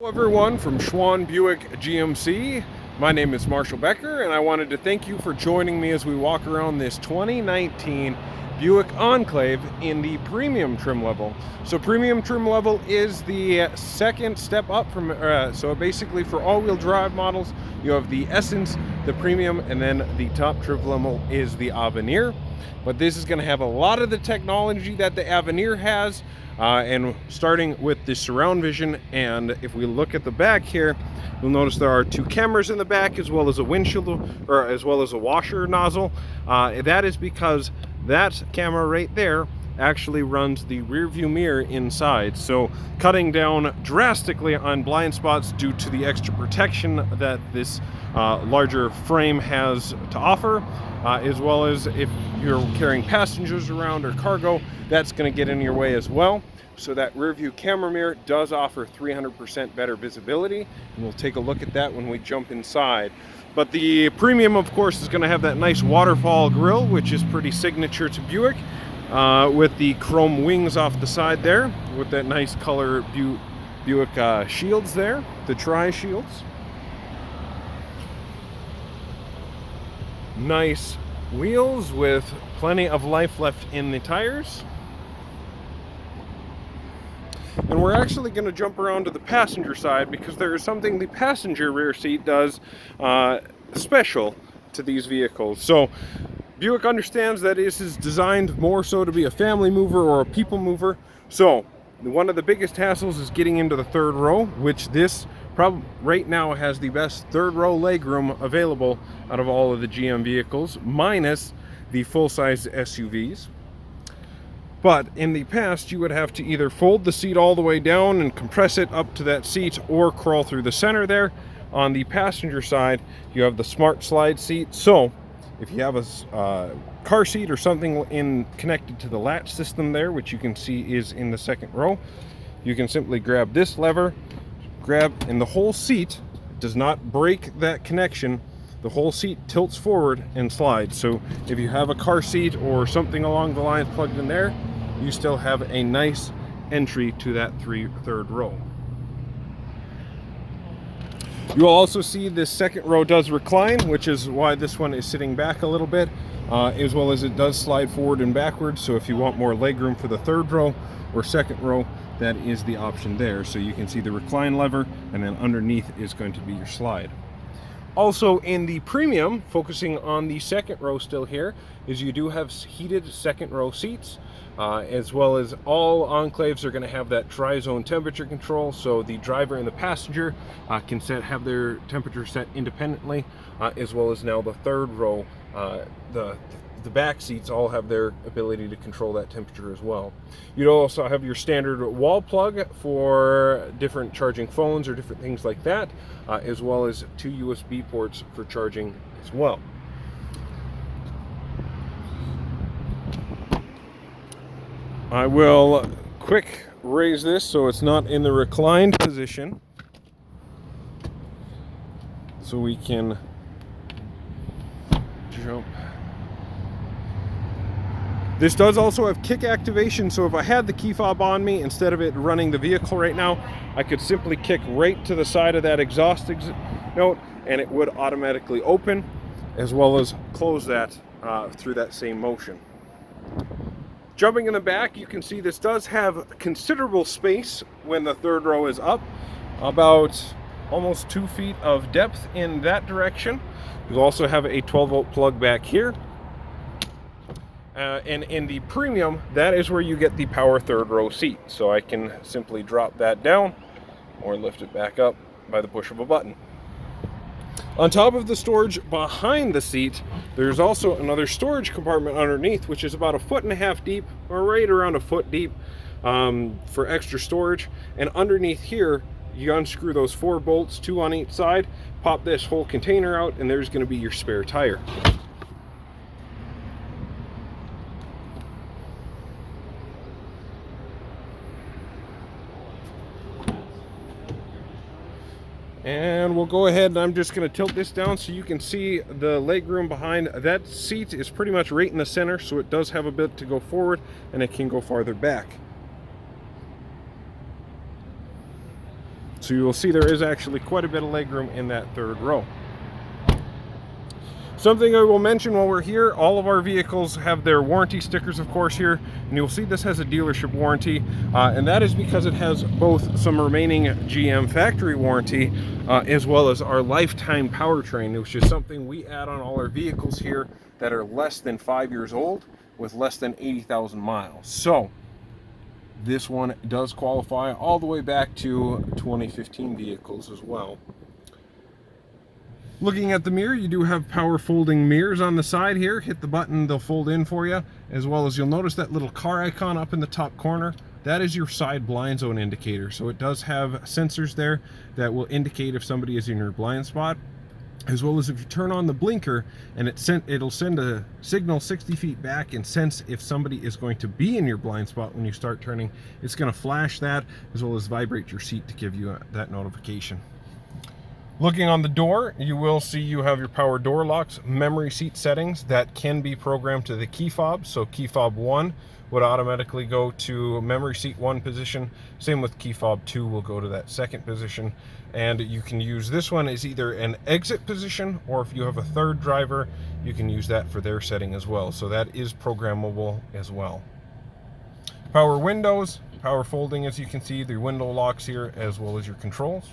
Hello everyone from Schwann Buick GMC. My name is Marshall Becker and I wanted to thank you for joining me as we walk around this 2019 Buick Enclave in the premium trim level. So premium trim level is the second step up from, so basically for all-wheel drive models, you have the Essence, the Premium, and then the top trim level is the Avenir. But this is going to have a lot of the technology that the Avenir has, and starting with the surround vision. And if we look at the back here, you'll notice there are two cameras in the back, as well as a windshield, or as well as a washer nozzle. That is because that camera right there actually runs the rear view mirror inside, so cutting down drastically on blind spots due to the extra protection that this larger frame has to offer, as well as if you're carrying passengers around or cargo, that's going to get in your way as well. So that rear view camera mirror does offer 300% better visibility, and we'll take a look at that when we jump inside. But the Premium, of course, is going to have that nice waterfall grille, which is pretty signature to Buick, with the chrome wings off the side there, with that nice color Buick shields there, the tri-shields. Nice wheels with plenty of life left in the tires. And we're actually going to jump around to the passenger side, because there is something the passenger rear seat does special to these vehicles. So Buick understands that this is designed more so to be a family mover or a people mover. So one of the biggest hassles is getting into the third row, which this probably right now has the best third row legroom available out of all of the GM vehicles, minus the full-size SUVs. But in the past, you would have to either fold the seat all the way down and compress it up to that seat, or crawl through the center there. On the passenger side, you have the smart slide seat. So if you have a car seat or something connected to the latch system there, which you can see is in the second row, you can simply grab this lever, and the whole seat does not break that connection. The whole seat tilts forward and slides. So if you have a car seat or something along the lines plugged in there, you still have a nice entry to that third row. You'll also see this second row does recline, which is why this one is sitting back a little bit, as well as it does slide forward and backwards. So if you want more legroom for the third row or second row, that is the option there. So you can see the recline lever, and then underneath is going to be your slide. Also in the Premium, focusing on the second row still here, is you do have heated second row seats, as well as all Enclaves are going to have that tri-zone temperature control, so the driver and the passenger can have their temperature set independently, as well as now the third row, the back seats all have their ability to control that temperature as well. You'd also have your standard wall plug for different charging phones or different things like that, as well as two USB ports for charging as well. I will quick raise this so it's not in the reclined position, so we can jump. This does also have kick activation, so if I had the key fob on me, instead of it running the vehicle right now, I could simply kick right to the side of that exhaust note, and it would automatically open, as well as close that through that same motion. Jumping in the back, you can see this does have considerable space when the third row is up, about almost 2 feet of depth in that direction. You also have a 12-volt plug back here. And in the Premium, that is where you get the power third row seat. So I can simply drop that down or lift it back up by the push of a button. On top of the storage behind the seat, there's also another storage compartment underneath, which is about 1.5 feet deep, or right around 1 foot deep, for extra storage. And underneath here, you unscrew those 4 bolts, 2 on each side, pop this whole container out, and there's going to be your spare tire. And we'll go ahead, and I'm just going to tilt this down so you can see the legroom behind. That seat is pretty much right in the center, so it does have a bit to go forward, and it can go farther back. So you will see there is actually quite a bit of legroom in that third row. Something I will mention while we're here, all of our vehicles have their warranty stickers, of course, here, and you'll see this has a dealership warranty, and that is because it has both some remaining GM factory warranty, as well as our lifetime powertrain, which is something we add on all our vehicles here that are less than 5 years old with less than 80,000 miles. So this one does qualify all the way back to 2015 vehicles as well. Looking at the mirror, you do have power folding mirrors on the side here. Hit the button, they'll fold in for you, as well as you'll notice that little car icon up in the top corner. That is your side blind zone indicator. So it does have sensors there that will indicate if somebody is in your blind spot, as well as if you turn on the blinker and it'll send a signal 60 feet back and sense if somebody is going to be in your blind spot when you start turning. It's going to flash that, as well as vibrate your seat to give you that notification. Looking on the door, you will see you have your power door locks, memory seat settings that can be programmed to the key fob. So key fob 1 would automatically go to memory seat 1 position. Same with key fob 2 will go to that second position. And you can use this one as either an exit position, or if you have a third driver, you can use that for their setting as well. So that is programmable as well. Power windows, power folding, as you can see, the window locks here, as well as your controls.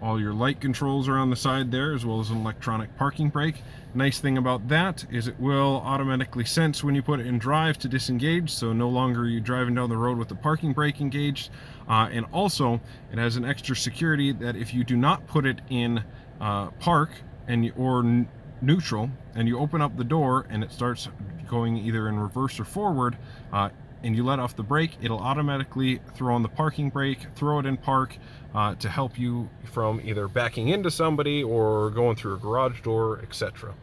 All your light controls are on the side there, as well as an electronic parking brake. Nice thing about that is it will automatically sense when you put it in drive to disengage, so no longer are you driving down the road with the parking brake engaged. And also, it has an extra security that if you do not put it in park or neutral, and you open up the door and it starts going either in reverse or forward, and you let off the brake, it'll automatically throw on the parking brake, throw it in park, to help you from either backing into somebody or going through a garage door, etc.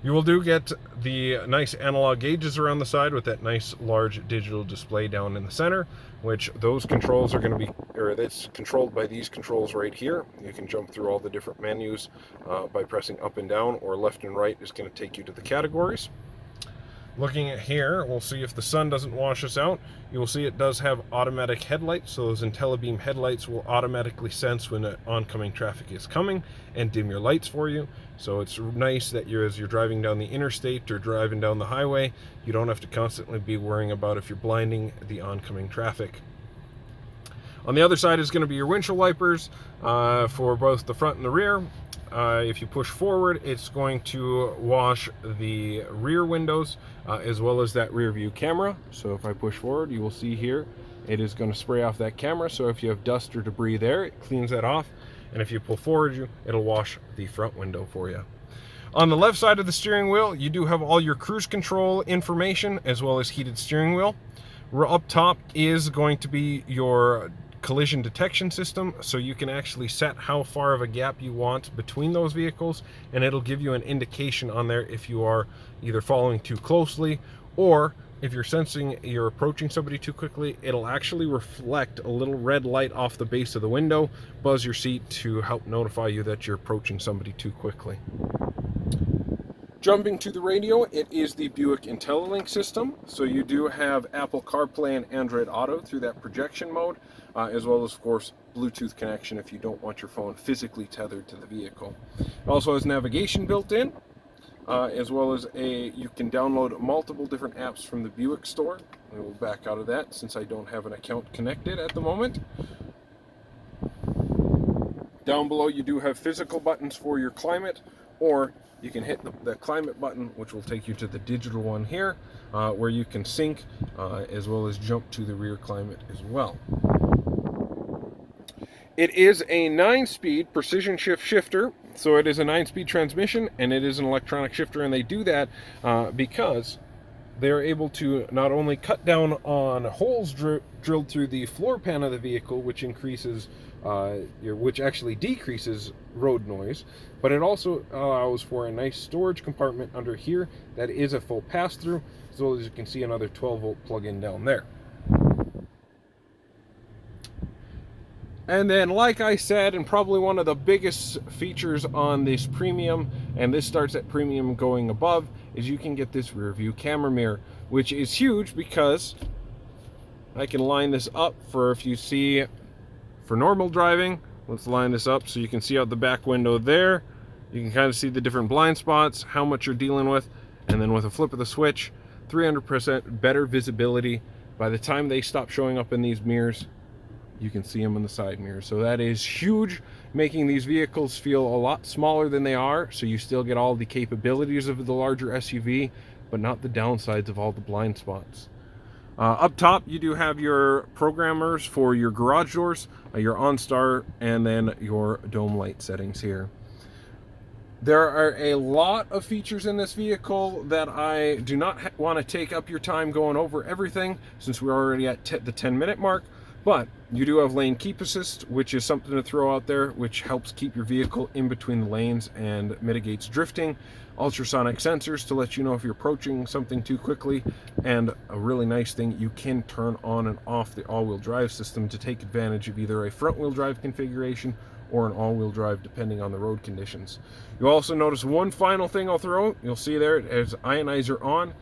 You will do get the nice analog gauges around the side with that nice large digital display down in the center, which those controls are going to be, or that's controlled by these controls right here. You can jump through all the different menus by pressing up and down, or left and right is going to take you to the categories. Looking at here, we'll see if the sun doesn't wash us out. You will see it does have automatic headlights, so those IntelliBeam headlights will automatically sense when oncoming traffic is coming and dim your lights for you. So it's nice that as you're driving down the interstate or driving down the highway, you don't have to constantly be worrying about if you're blinding the oncoming traffic. On the other side is going to be your windshield wipers for both the front and the rear. If you push forward, it's going to wash the rear windows as well as that rear view camera. So if I push forward, you will see here it is going to spray off that camera. So if you have dust or debris there, it cleans that off. And if you pull forward, it'll wash the front window for you. On the left side of the steering wheel, you do have all your cruise control information as well as heated steering wheel. Up top is going to be your collision detection system, so you can actually set how far of a gap you want between those vehicles, and it'll give you an indication on there if you are either following too closely, or if you're sensing you're approaching somebody too quickly. It'll actually reflect a little red light off the base of the window, buzz your seat to help notify you that you're approaching somebody too quickly. Jumping to the radio, it is the Buick IntelliLink system. So you do have Apple CarPlay and Android Auto through that projection mode, as well as, of course, Bluetooth connection if you don't want your phone physically tethered to the vehicle. It also has navigation built in, as well as you can download multiple different apps from the Buick store. I will back out of that since I don't have an account connected at the moment. Down below, you do have physical buttons for your climate, or you can hit the climate button, which will take you to the digital one here, where you can sync as well as jump to the rear climate as well. It is a 9-speed precision shift shifter, so it is a 9-speed transmission and it is an electronic shifter, and they do that because they're able to not only cut down on holes drilled through the floor pan of the vehicle, which increases which actually decreases road noise, but it also allows for a nice storage compartment under here that is a full pass-through, as well as you can see another 12-volt plug-in down there. And then, like I said, and probably one of the biggest features on this premium, and this starts at premium going above, is you can get this rear view camera mirror, which is huge because I can line this up for if you see for normal driving, let's line this up so you can see out the back window there. You can kind of see the different blind spots, how much you're dealing with, and then with a flip of the switch, 300% better visibility. By the time they stop showing up in these mirrors, you can see them in the side mirrors. So that is huge, making these vehicles feel a lot smaller than they are, so you still get all the capabilities of the larger SUV, but not the downsides of all the blind spots. Up top, you do have your programmers for your garage doors, your OnStar, and then your dome light settings here. There are a lot of features in this vehicle that I do not want to take up your time going over everything, since we're already at the 10-minute mark. But you do have lane keep assist, which is something to throw out there, which helps keep your vehicle in between the lanes and mitigates drifting. Ultrasonic sensors to let you know if you're approaching something too quickly. And a really nice thing, you can turn on and off the all-wheel drive system to take advantage of either a front-wheel drive configuration or an all-wheel drive, depending on the road conditions. You'll also notice one final thing I'll throw out. You'll see there, as ionizer on.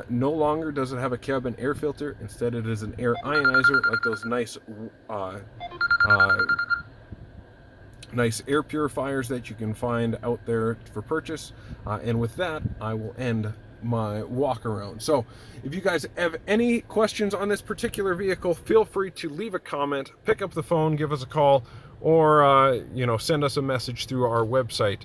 No longer does it have a cabin air filter. Instead, it is an air ionizer, like those nice air purifiers that you can find out there for purchase. And with that, I will end my walk around. So if you guys have any questions on this particular vehicle, feel free to leave a comment, pick up the phone, give us a call, or send us a message through our website.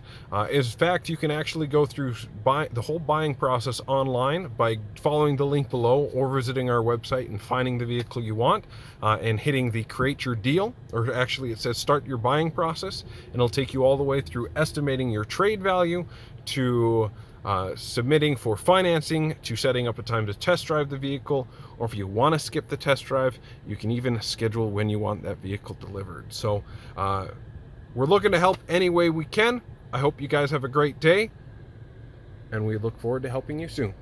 In fact, you can actually go through the whole buying process online by following the link below, or visiting our website and finding the vehicle you want, and hitting the create your deal, or actually it says start your buying process, and it'll take you all the way through estimating your trade value, to submitting for financing, to setting up a time to test drive the vehicle, or if you want to skip the test drive, you can even schedule when you want that vehicle delivered. So we're looking to help any way we can. I hope you guys have a great day, and we look forward to helping you soon.